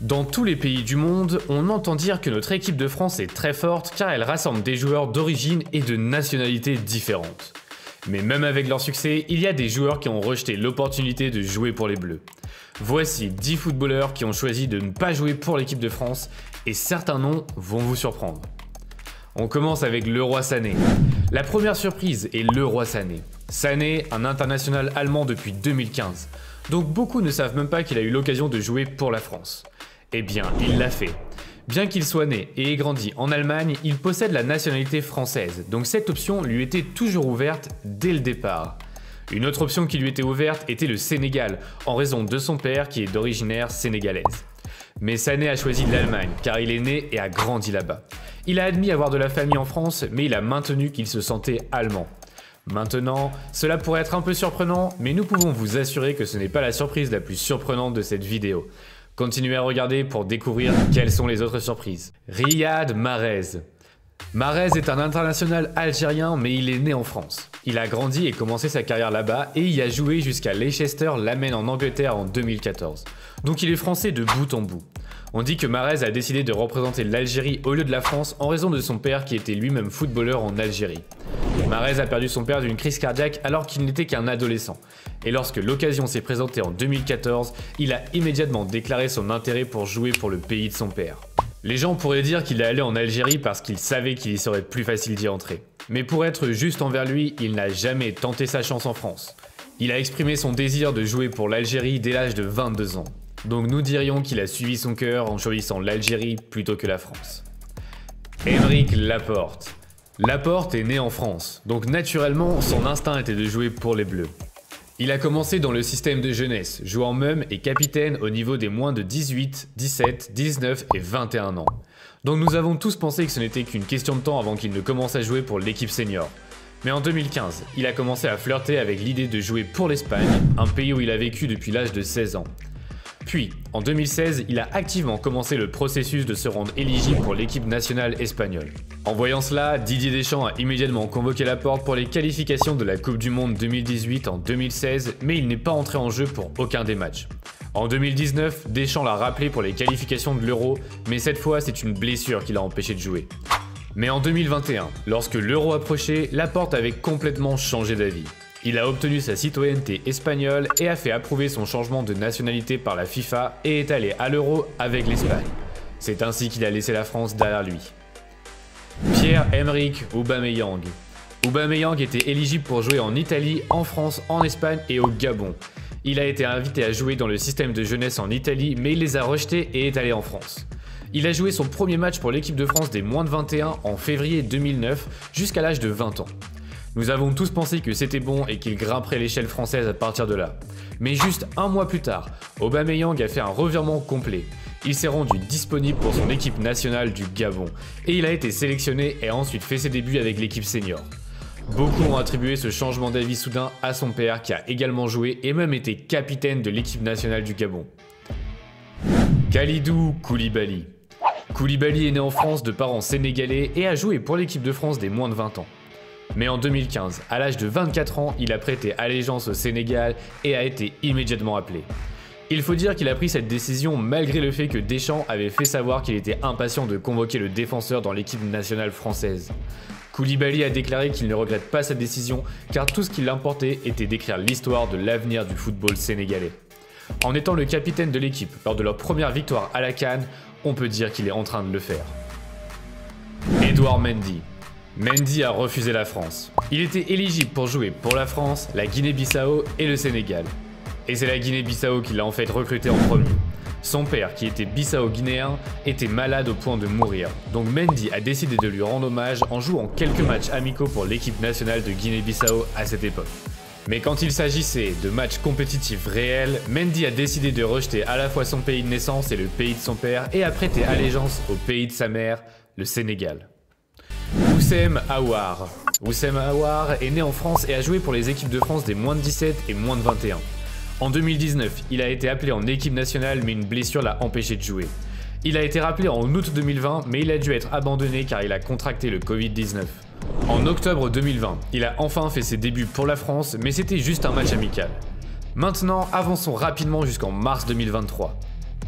Dans tous les pays du monde, on entend dire que notre équipe de France est très forte car elle rassemble des joueurs d'origine et de nationalités différentes. Mais même avec leur succès, il y a des joueurs qui ont rejeté l'opportunité de jouer pour les Bleus. Voici 10 footballeurs qui ont choisi de ne pas jouer pour l'équipe de France et certains noms vont vous surprendre. On commence avec Leroy Sané. La première surprise est Leroy Sané. Sané, un international allemand depuis 2015. Donc beaucoup ne savent même pas qu'il a eu l'occasion de jouer pour la France. Eh bien, il l'a fait. Bien qu'il soit né et ait grandi en Allemagne, il possède la nationalité française, donc cette option lui était toujours ouverte dès le départ. Une autre option qui lui était ouverte était le Sénégal, en raison de son père qui est d'origine sénégalaise. Mais Sané a choisi l'Allemagne, car il est né et a grandi là-bas. Il a admis avoir de la famille en France, mais il a maintenu qu'il se sentait allemand. Maintenant, cela pourrait être un peu surprenant, mais nous pouvons vous assurer que ce n'est pas la surprise la plus surprenante de cette vidéo. Continuez à regarder pour découvrir quelles sont les autres surprises. Riyad Mahrez. Mahrez est un international algérien, mais il est né en France. Il a grandi et commencé sa carrière là-bas et y a joué jusqu'à Leicester l'amène en Angleterre en 2014. Donc il est français de bout en bout. On dit que Mahrez a décidé de représenter l'Algérie au lieu de la France en raison de son père qui était lui-même footballeur en Algérie. Mahrez a perdu son père d'une crise cardiaque alors qu'il n'était qu'un adolescent. Et lorsque l'occasion s'est présentée en 2014, il a immédiatement déclaré son intérêt pour jouer pour le pays de son père. Les gens pourraient dire qu'il est allé en Algérie parce qu'il savait qu'il y serait plus facile d'y entrer. Mais pour être juste envers lui, il n'a jamais tenté sa chance en France. Il a exprimé son désir de jouer pour l'Algérie dès l'âge de 22 ans. Donc nous dirions qu'il a suivi son cœur en choisissant l'Algérie plutôt que la France. Aymeric Laporte. Laporte est né en France, donc naturellement son instinct était de jouer pour les Bleus. Il a commencé dans le système de jeunesse, jouant même et capitaine au niveau des moins de 18, 17, 19 et 21 ans. Donc nous avons tous pensé que ce n'était qu'une question de temps avant qu'il ne commence à jouer pour l'équipe senior. Mais en 2015, il a commencé à flirter avec l'idée de jouer pour l'Espagne, un pays où il a vécu depuis l'âge de 16 ans. Puis, en 2016, il a activement commencé le processus de se rendre éligible pour l'équipe nationale espagnole. En voyant cela, Didier Deschamps a immédiatement convoqué Laporte pour les qualifications de la Coupe du Monde 2018 en 2016, mais il n'est pas entré en jeu pour aucun des matchs. En 2019, Deschamps l'a rappelé pour les qualifications de l'Euro, mais cette fois c'est une blessure qui l'a empêché de jouer. Mais en 2021, lorsque l'Euro approchait, Laporte avait complètement changé d'avis. Il a obtenu sa citoyenneté espagnole et a fait approuver son changement de nationalité par la FIFA et est allé à l'Euro avec l'Espagne. C'est ainsi qu'il a laissé la France derrière lui. Pierre-Emerick Aubameyang. Aubameyang était éligible pour jouer en Italie, en France, en Espagne et au Gabon. Il a été invité à jouer dans le système de jeunesse en Italie, mais il les a rejetés et est allé en France. Il a joué son premier match pour l'équipe de France des moins de 21 en février 2009 jusqu'à l'âge de 20 ans. Nous avons tous pensé que c'était bon et qu'il grimperait l'échelle française à partir de là. Mais juste un mois plus tard, Aubameyang a fait un revirement complet. Il s'est rendu disponible pour son équipe nationale du Gabon et il a été sélectionné et a ensuite fait ses débuts avec l'équipe senior. Beaucoup ont attribué ce changement d'avis soudain à son père qui a également joué et même été capitaine de l'équipe nationale du Gabon. Kalidou Koulibaly. Koulibaly est né en France de parents sénégalais et a joué pour l'équipe de France des moins de 20 ans. Mais en 2015, à l'âge de 24 ans, il a prêté allégeance au Sénégal et a été immédiatement appelé. Il faut dire qu'il a pris cette décision malgré le fait que Deschamps avait fait savoir qu'il était impatient de convoquer le défenseur dans l'équipe nationale française. Koulibaly a déclaré qu'il ne regrette pas sa décision car tout ce qui l'importait était d'écrire l'histoire de l'avenir du football sénégalais. En étant le capitaine de l'équipe lors de leur première victoire à la CAN, on peut dire qu'il est en train de le faire. Edouard Mendy. Mendy a refusé la France. Il était éligible pour jouer pour la France, la Guinée-Bissau et le Sénégal. Et c'est la Guinée-Bissau qui l'a en fait recruté en premier. Son père, qui était bissau-guinéen, était malade au point de mourir. Donc Mendy a décidé de lui rendre hommage en jouant quelques matchs amicaux pour l'équipe nationale de Guinée-Bissau à cette époque. Mais quand il s'agissait de matchs compétitifs réels, Mendy a décidé de rejeter à la fois son pays de naissance et le pays de son père et a prêté allégeance au pays de sa mère, le Sénégal. Oussem Aouar. Oussem Aouar est né en France et a joué pour les équipes de France des moins de 17 et moins de 21. En 2019, il a été appelé en équipe nationale mais une blessure l'a empêché de jouer. Il a été rappelé en août 2020 mais il a dû être abandonné car il a contracté le Covid-19. En octobre 2020, il a enfin fait ses débuts pour la France mais c'était juste un match amical. Maintenant, avançons rapidement jusqu'en mars 2023.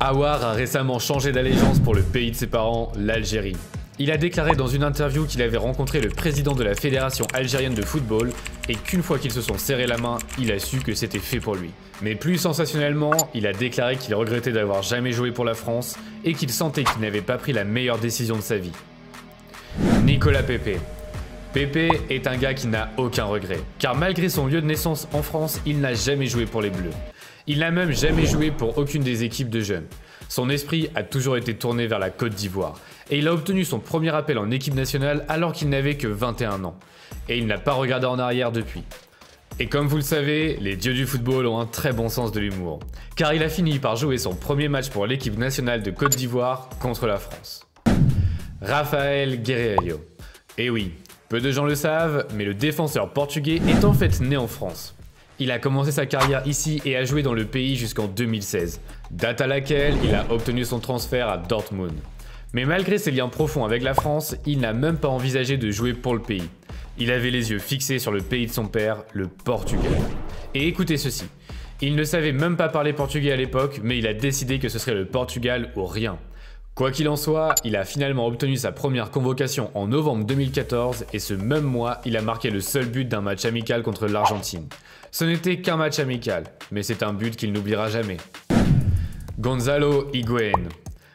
Aouar a récemment changé d'allégeance pour le pays de ses parents, l'Algérie. Il a déclaré dans une interview qu'il avait rencontré le président de la Fédération algérienne de football et qu'une fois qu'ils se sont serré la main, il a su que c'était fait pour lui. Mais plus sensationnellement, il a déclaré qu'il regrettait d'avoir jamais joué pour la France et qu'il sentait qu'il n'avait pas pris la meilleure décision de sa vie. Nicolas Pepe. Pepe est un gars qui n'a aucun regret, car malgré son lieu de naissance en France, il n'a jamais joué pour les Bleus. Il n'a même jamais joué pour aucune des équipes de jeunes. Son esprit a toujours été tourné vers la Côte d'Ivoire, et il a obtenu son premier appel en équipe nationale alors qu'il n'avait que 21 ans. Et il n'a pas regardé en arrière depuis. Et comme vous le savez, les dieux du football ont un très bon sens de l'humour, car il a fini par jouer son premier match pour l'équipe nationale de Côte d'Ivoire contre la France. Rafael Guerreiro. Et oui, peu de gens le savent, mais le défenseur portugais est en fait né en France. Il a commencé sa carrière ici et a joué dans le pays jusqu'en 2016, date à laquelle il a obtenu son transfert à Dortmund. Mais malgré ses liens profonds avec la France, il n'a même pas envisagé de jouer pour le pays. Il avait les yeux fixés sur le pays de son père, le Portugal. Et écoutez ceci, il ne savait même pas parler portugais à l'époque, mais il a décidé que ce serait le Portugal ou rien. Quoi qu'il en soit, il a finalement obtenu sa première convocation en novembre 2014 et ce même mois, il a marqué le seul but d'un match amical contre l'Argentine. Ce n'était qu'un match amical, mais c'est un but qu'il n'oubliera jamais. Gonzalo Higuaín.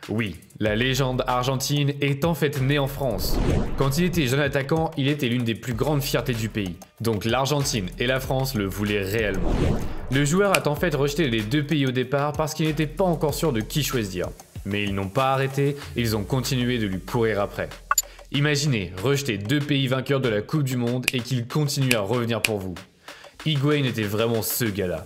Oui, la légende argentine est en fait née en France. Quand il était jeune attaquant, il était l'une des plus grandes fiertés du pays. Donc l'Argentine et la France le voulaient réellement. Le joueur a en fait rejeté les deux pays au départ parce qu'il n'était pas encore sûr de qui choisir. Mais ils n'ont pas arrêté, ils ont continué de lui courir après. Imaginez, rejeter deux pays vainqueurs de la Coupe du Monde et qu'ils continuent à revenir pour vous. Higuaín était vraiment ce gars-là.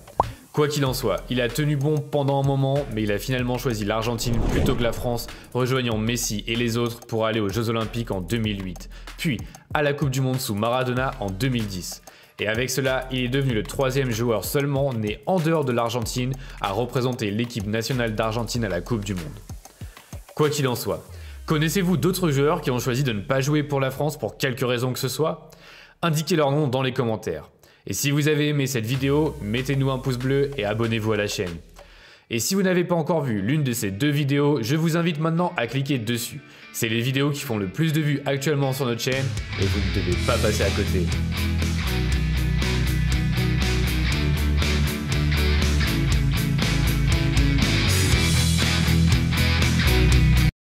Quoi qu'il en soit, il a tenu bon pendant un moment, mais il a finalement choisi l'Argentine plutôt que la France, rejoignant Messi et les autres pour aller aux Jeux Olympiques en 2008, puis à la Coupe du Monde sous Maradona en 2010. Et avec cela, il est devenu le troisième joueur seulement né en dehors de l'Argentine à représenter l'équipe nationale d'Argentine à la Coupe du Monde. Quoi qu'il en soit, connaissez-vous d'autres joueurs qui ont choisi de ne pas jouer pour la France pour quelque raison que ce soit? Indiquez leur nom dans les commentaires. Et si vous avez aimé cette vidéo, mettez-nous un pouce bleu et abonnez-vous à la chaîne. Et si vous n'avez pas encore vu l'une de ces deux vidéos, je vous invite maintenant à cliquer dessus. C'est les vidéos qui font le plus de vues actuellement sur notre chaîne et vous ne devez pas passer à côté.